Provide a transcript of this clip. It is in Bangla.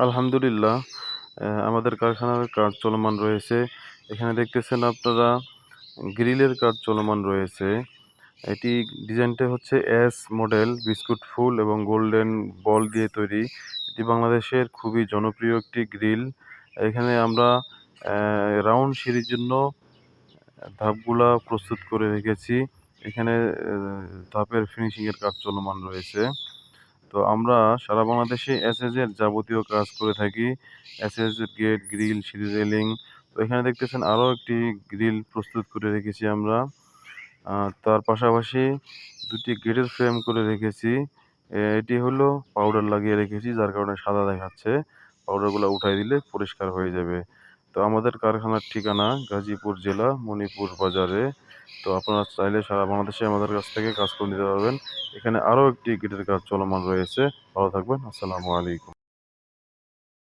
আলহামদুলিল্লাহ। আমাদের কারখানার কাজ চলমান রয়েছে। এখানে দেখতেছেন আপনারা গ্রিলের কাজ চলমান রয়েছে। এটি ডিজাইনটা হচ্ছে এস মডেল বিস্কুট ফুল এবং গোল্ডেন বল দিয়ে তৈরি। এটি বাংলাদেশের খুবই জনপ্রিয় একটি গ্রিল। এখানে আমরা রাউন্ড সিঁড়ির জন্য ধাপগুলা প্রস্তুত করে রেখেছি। এখানে ধাপের ফিনিশিং এর কাজ চলমান রয়েছে। তো আমরা সারা বাংলাদেশে এসএস এর যাবতীয় কাজ করে থাকি। এসএস এর গেট, গ্রিল, সিঁড়ি রেলিং। তো এখানে দেখতেছেন আরো একটি গ্রিল প্রস্তুত করে রেখেছি আমরা। তার পাশাপাশি ২ টি গেটের ফ্রেম করে রেখেছি। এটি হলো পাউডার লাগিয়ে রেখেছি যার কারণে সাদা দেখাচ্ছে। পাউডারগুলা উঠায় দিলে পরিষ্কার হয়ে যাবে। তো আমাদের কারখানার ঠিকানা গাজীপুর জেলা মণিপুর বাজারে। তো আপনারা চাইলে সারা বাংলাদেশে আমাদের কাছ থেকে কাজ করে নিতে পারবেন। এখানে আরো একটি গেটের কাজ চলমান রয়েছে। ভালো থাকবেন। আসসালামু আলাইকুম।